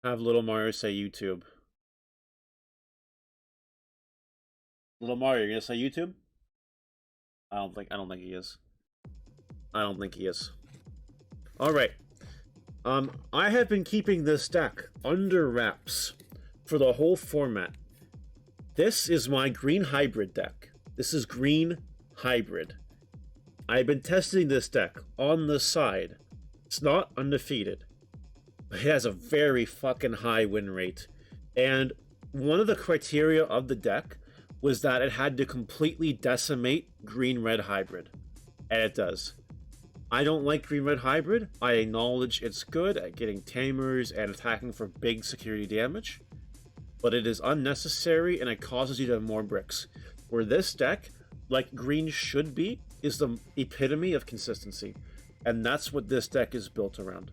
Have Little Mario say YouTube. Little Mario, you're gonna say YouTube? I don't think he is. I don't think he is. Alright. I have been keeping this deck under wraps for the whole format. This is my green hybrid deck. This is green hybrid. I've been testing this deck on the side. It's not undefeated. It has a very fucking high win rate. And one of the criteria of the deck was that it had to completely decimate green-red hybrid. And it does. I don't like green-red hybrid. I acknowledge it's good at getting Tamers and attacking for big security damage. But it is unnecessary and it causes you to have more bricks. Where this deck, like green should be, is the epitome of consistency. And that's what this deck is built around.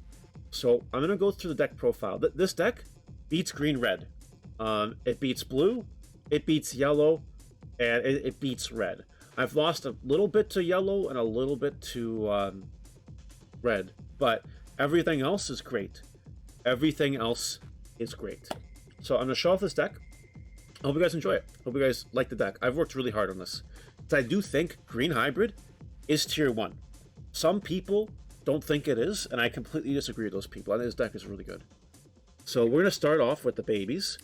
So I'm going to go through the deck profile. This deck beats green-red. It beats blue, it beats yellow, and it beats red. I've lost a little bit to yellow and a little bit to red, but everything else is great. Everything else is great. So I'm going to show off this deck. I hope you guys enjoy it. Hope you guys like the deck. I've worked really hard on this. I do think green hybrid is tier 1. Some people don't think it is, and I completely disagree with those people. I think this deck is really good. So we're going to start off with the babies.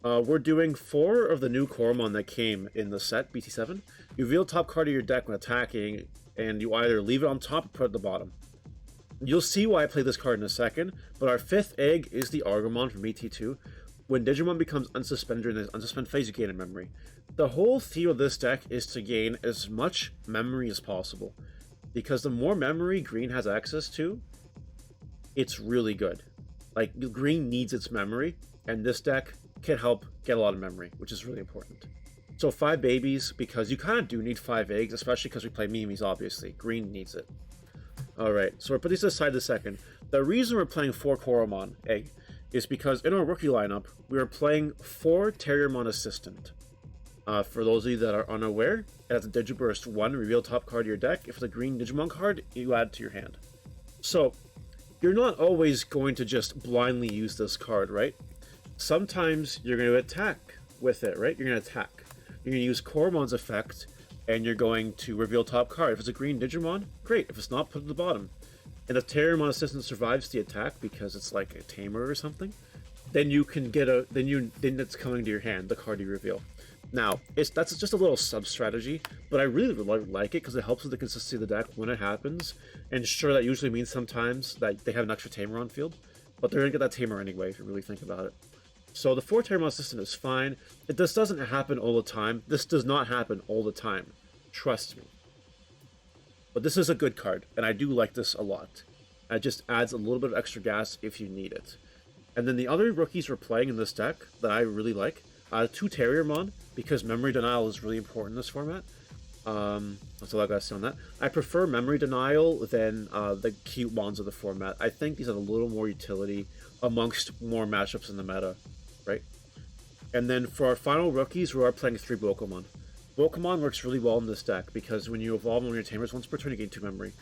We're doing 4 of the new Coromon that came in the set, BT7. You reveal top card of your deck when attacking, and you either leave it on top or put it at the bottom. You'll see why I play this card in a second, but our 5th egg is the Argomon from BT2. When Digimon becomes unsuspended in the unsuspend phase, you gain a memory. The whole theme of this deck is to gain as much memory as possible. Because the more memory green has access to, it's really good. Like, green needs its memory, and this deck can help get a lot of memory, which is really important. So 5 babies, because you kind of do need 5 eggs, especially because we play Mimis, obviously. Green needs it. Alright, so we're putting this aside a second. The reason we're playing 4 Coromon egg is because in our rookie lineup, we are playing 4 Terriermon Assistant. For those of you that are unaware, it has a Digiburst 1, reveal top card of your deck. If it's a green Digimon card, you add it to your hand. So, you're not always going to just blindly use this card, right? Sometimes you're going to attack with it, right? You're going to attack. You're going to use Coromon's effect, and you're going to reveal top card. If it's a green Digimon, great. If it's not, put it at the bottom. And if Terriermon Assistant survives the attack because it's like a Tamer or something, then you can get a then it's coming to your hand, the card you reveal. Now, that's just a little sub-strategy, but I really like it because it helps with the consistency of the deck when it happens. And sure, that usually means sometimes that they have an extra Tamer on field, but they're going to get that Tamer anyway, if you really think about it. So the 4 Terriermon Assistant is fine. This doesn't happen all the time. This does not happen all the time. Trust me. But this is a good card, and I do like this a lot. It just adds a little bit of extra gas if you need it. And then the other rookies we're playing in this deck that I really like, 2 Terriermon, because Memory Denial is really important in this format. That's all I gotta say on that. I prefer Memory Denial than the cute ones of the format. I think these have a little more utility amongst more matchups in the meta, right? And then for our final rookies, we are playing 3 Bokomon. Bokomon works really well in this deck because when you evolve on your Tamers once per turn, you gain 2 memory.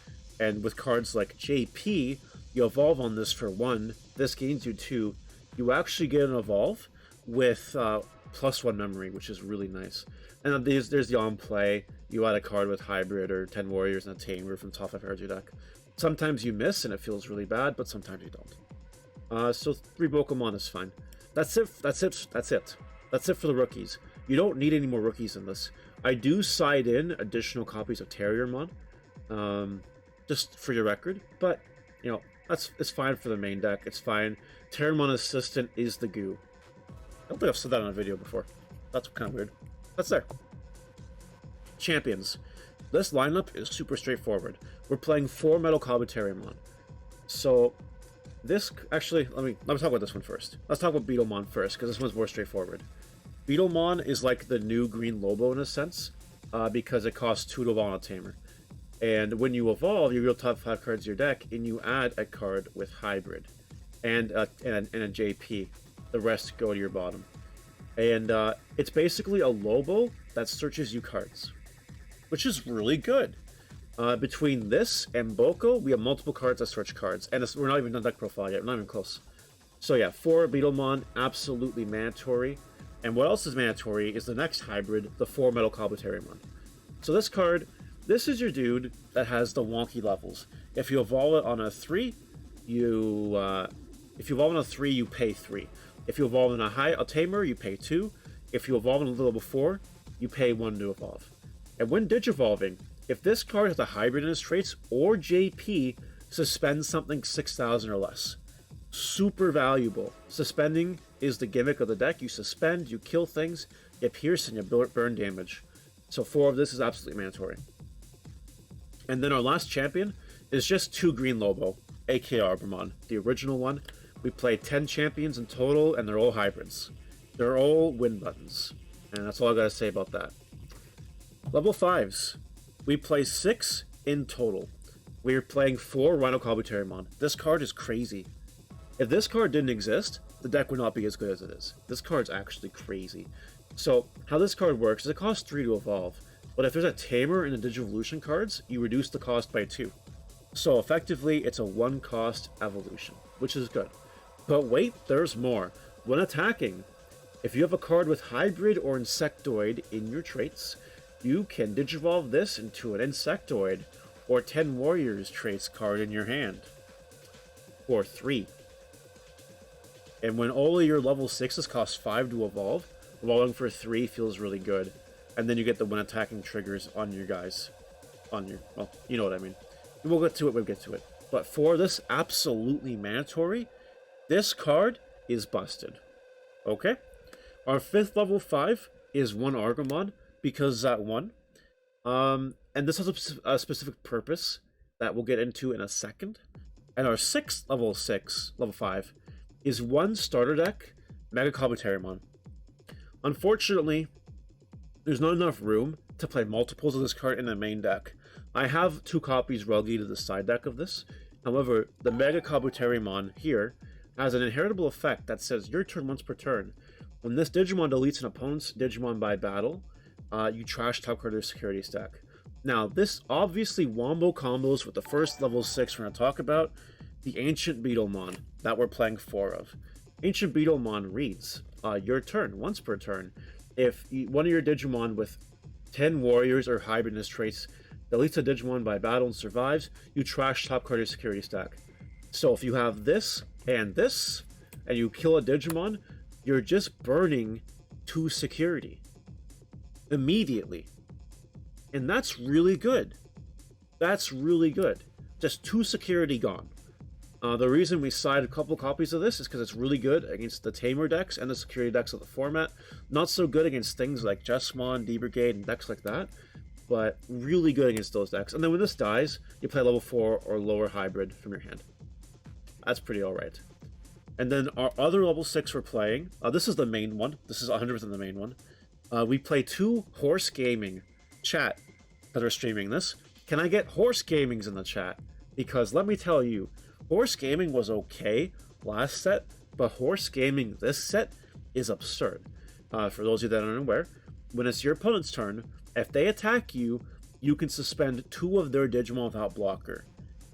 And with cards like JP, you evolve on this for 1, this gains you 2. You actually get an evolve with +1 memory, which is really nice. And then there's the on play. You add a card with Hybrid or 10 Warriors and a Tamer from top 5 cards of your deck. Sometimes you miss and it feels really bad, but sometimes you don't. So 3 Bokomon is fine. That's it for the rookies. You don't need any more rookies in this. I do side in additional copies of Terriermon, just for your record, but, you know, it's fine for the main deck. It's fine. Terriermon Assistant is the goo. I don't think I've said that on a video before. That's kind of weird. That's there. Champions. This lineup is super straightforward. We're playing 4 Metal Combo Terriermon. So, this, actually, let me talk about this one first. Let's talk about Beetlemon first, because this one's more straightforward. Beetlemon is like the new Green Lobo in a sense, because it costs 2 to evolve on a Tamer. And when you evolve, you reveal top 5 cards of your deck, and you add a card with Hybrid and a JP. The rest go to your bottom. And it's basically a Lobo that searches you cards, which is really good. Between this and Boko, we have multiple cards that search cards, and we're not even done deck profile yet. We're not even close. So yeah, 4 Beetlemon, absolutely mandatory. And what else is mandatory is the next hybrid, the 4 Metal Kabuterimon. So this card, this is your dude that has the wonky levels. If you evolve it on a 3, you pay 3. If you evolve in a Tamer, you pay 2. If you evolve in a level 4, you pay 1 to evolve. And when digivolving, if this card has a hybrid in its traits or JP, suspend something 6,000 or less. Super valuable. Suspending is the gimmick of the deck. You suspend, you kill things, you pierce, and you burn damage. So 4 of this is absolutely mandatory. And then our last champion is just 2 Green Lobo, aka Arbomon, the original one. We play 10 champions in total, and they're all hybrids. They're all win buttons. And that's all I gotta say about that. Level 5s. We play 6 in total. We're playing 4 Rhino Kabuterimon. This card is crazy. If this card didn't exist, the deck would not be as good as it is. This card's actually crazy. So, how this card works is it costs 3 to evolve, but if there's a Tamer in the Digivolution cards, you reduce the cost by 2. So effectively, it's a 1 cost evolution, which is good. But wait, there's more. When attacking, if you have a card with Hybrid or Insectoid in your traits, you can Digivolve this into an Insectoid or 10 Warriors traits card in your hand. For 3. And when all of your level 6s cost 5 to evolve, evolving for 3 feels really good. And then you get the when attacking triggers on your guys. Well, you know what I mean. We'll get to it when we get to it. But for this absolutely mandatory, this card is busted. Okay? Our 5th level 5 is 1 Argomon, because that 1. And this has a specific purpose that we'll get into in a second. And our 6th level 5, is 1 starter deck, Mega Kabuterimon. Unfortunately, there's not enough room to play multiples of this card in the main deck. I have 2 copies relegated to the side deck of this. However, the Mega Kabuterimon here has an inheritable effect that says your turn once per turn. When this Digimon deletes an opponent's Digimon by battle, you trash top card of their security stack. Now, this obviously wombo combos with the first level 6 we're going to talk about, the Ancient Beetlemon that we're playing 4 of. Ancient Beetlemon reads, your turn, once per turn. If one of your Digimon with 10 Warriors or Hybridness traits deletes a Digimon by battle and survives, you trash top card of your security stack. So if you have this, and you kill a Digimon, you're just burning 2 security. Immediately. And that's really good. That's really good. Just 2 security gone. The reason we side a couple copies of this is because it's really good against the Tamer decks and the security decks of the format. Not so good against things like Jessamon, D-Brigade, and decks like that, but really good against those decks. And then when this dies, you play level 4 or lower hybrid from your hand. That's pretty alright. And then our other level 6 we're playing, this is the main one. This is 100% the main one. We play 2 Horse Gaming. Chat that are streaming this. Can I get Horse Gamings in the chat? Because let me tell you, Horse Gaming was okay last set, but Horse Gaming this set is absurd. For those of you that are unaware, when it's your opponent's turn, if they attack you, you can suspend 2 of their Digimon without blocker.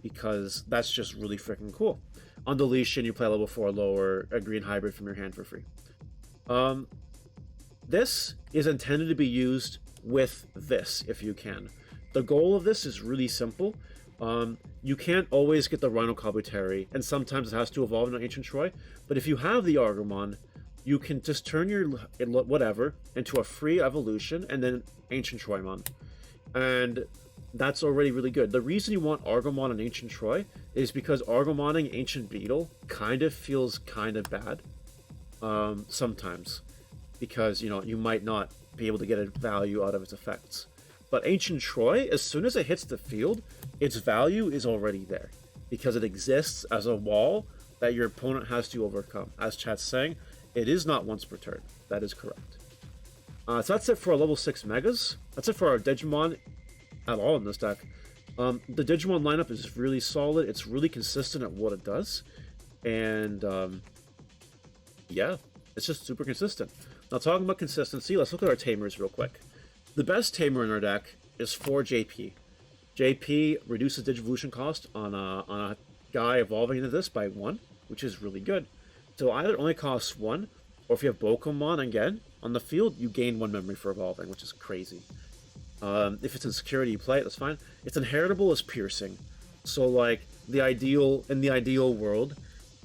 Because that's just really freaking cool. On deletion, you play level 4 lower, a green hybrid from your hand for free. This is intended to be used with this, if you can. The goal of this is really simple. You can't always get the Rhino Kabuteri, and sometimes it has to evolve into Ancient Troy, but if you have the Argomon, you can just turn your whatever into a free evolution, and then Ancient Troymon. And that's already really good. The reason you want Argomon and Ancient Troy is because Argomoning Ancient Beetle kind of feels kind of bad. Sometimes. Because, you know, you might not be able to get a value out of its effects. But Ancient Troy, as soon as it hits the field, its value is already there. Because it exists as a wall that your opponent has to overcome. As chat's saying, it is not once per turn. That is correct. So that's it for our level 6 Megas. That's it for our Digimon at all in this deck. The Digimon lineup is really solid. It's really consistent at what it does. And, yeah, it's just super consistent. Now, talking about consistency, let's look at our Tamers real quick. The best Tamer in our deck is 4 JP. JP reduces Digivolution cost on a guy evolving into this by 1, which is really good. So either it only costs 1, or if you have Pokemon again on the field, you gain 1 memory for evolving, which is crazy. If it's in security, you play it, that's fine. It's inheritable as piercing. So like in the ideal world,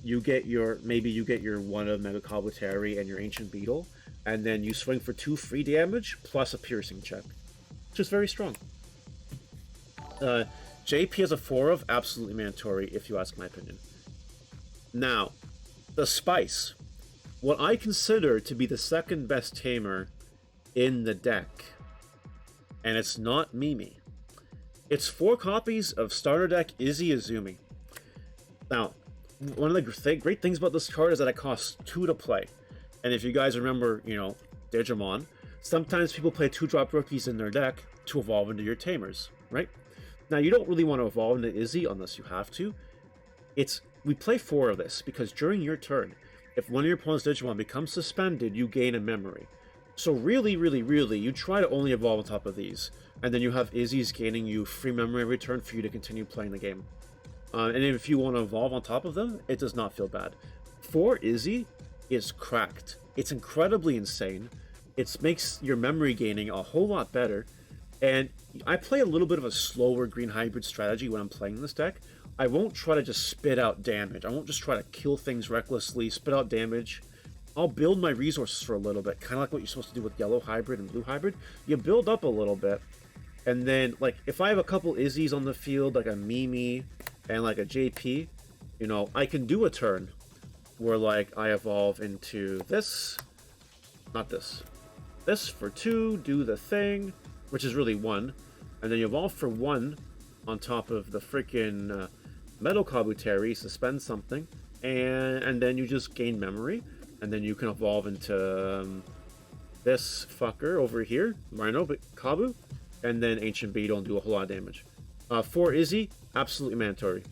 you get your one of Mega Kabutery and your Ancient Beetle, and then you swing for 2 free damage plus a piercing check, which is very strong. JP has a 4 of, absolutely mandatory if you ask my opinion. Now, the Spice, what I consider to be the second best tamer in the deck, and it's not Mimi. It's 4 copies of starter deck Izzy Azumi. Now, one of the great things about this card is that it costs 2 to play. And if you guys remember, Digimon, sometimes people play 2-drop rookies in their deck to evolve into your Tamers, right? Now, you don't really want to evolve into Izzy unless you have to. We play 4 of this because during your turn, if one of your opponent's Digimon becomes suspended, you gain a memory. So really, you try to only evolve on top of these, and then you have Izzy's gaining you free memory every turn for you to continue playing the game. And if you want to evolve on top of them, it does not feel bad. 4 Izzy is cracked. It's incredibly insane. It makes your memory gaining a whole lot better. And I play a little bit of a slower green hybrid strategy when I'm playing this deck. I won't try to just spit out damage. I won't just try to kill things recklessly, spit out damage. I'll build my resources for a little bit, kind of like what you're supposed to do with yellow hybrid and blue hybrid. You build up a little bit, and then, like, if I have a couple Izzies on the field, like a Mimi and like a JP, I can do a turn where, like, I evolve into this, not this, this for 2, do the thing, which is really 1, and then you evolve for 1 on top of the freaking Metal Kabutery, suspend something, and then you just gain memory. And then you can evolve into this fucker over here, Rhino Kabu, and then Ancient Beetle and do a whole lot of damage. 4 Izzy, absolutely mandatory.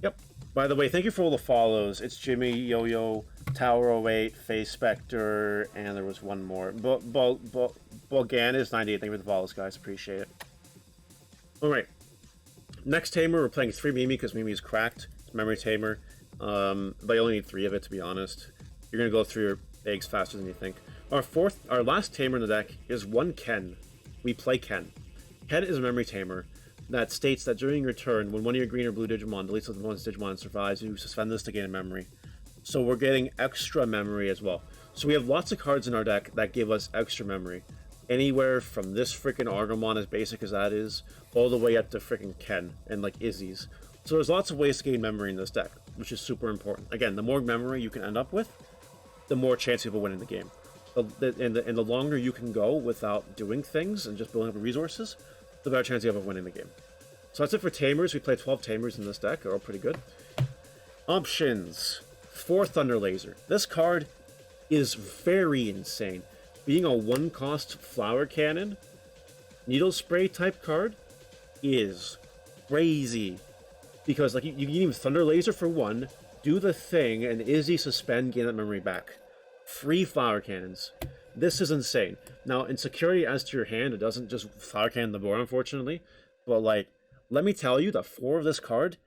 Yep. By the way, thank you for all the follows. It's Jimmy, Yo-Yo, Tower 08, Face Spectre, and there was one more. Bogan is 98. Thank you for the follows, guys. Appreciate it. Alright. Next tamer, we're playing 3 Mimi because Mimi is cracked. It's memory tamer. But you only need 3 of it, to be honest. You're going to go through your eggs faster than you think. Our last tamer in the deck is 1 Ken. We play Ken. Ken is a memory tamer that states that during your turn, when one of your green or blue Digimon deletes the opponent's Digimon and survives, you suspend this to gain a memory. So we're getting extra memory as well. So we have lots of cards in our deck that give us extra memory. Anywhere from this freaking Argomon, as basic as that is, all the way up to freaking Ken and like Izzy's. So there's lots of ways to gain memory in this deck, which is super important. Again, the more memory you can end up with, the more chance you have of winning the game. And the longer you can go without doing things and just building up resources, the better chance you have of winning the game. So that's it for Tamers. We play 12 Tamers in this deck. They're all pretty good. Options. 4 Thunder Laser. This card is very insane. Being a 1-cost Flower Cannon, Needle Spray type card is crazy. Because like you can even Thunder Laser for 1, do the thing, and Izzy suspend, gain that memory back. Free Flower Cannons. This is insane. Now, in security as to your hand, it doesn't just Flower Cannon the board, unfortunately. But, like, let me tell you that 4 of this card,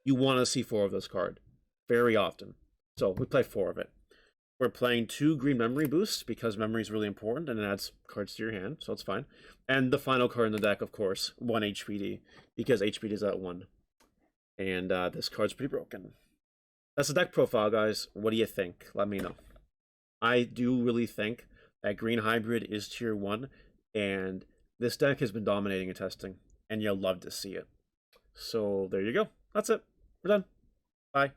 you want to see 4 of this card. Very often. So, we play 4 of it. We're playing 2 green memory boosts, because memory is really important, and it adds cards to your hand, so it's fine. And the final card in the deck, of course, 1 HPD, because HPD is at 1. And this card's pretty broken. That's the deck profile, guys. What do you think? Let me know. I do really think that Green Hybrid is tier 1, and this deck has been dominating in testing, and you'll love to see it. So there you go. That's it. We're done. Bye.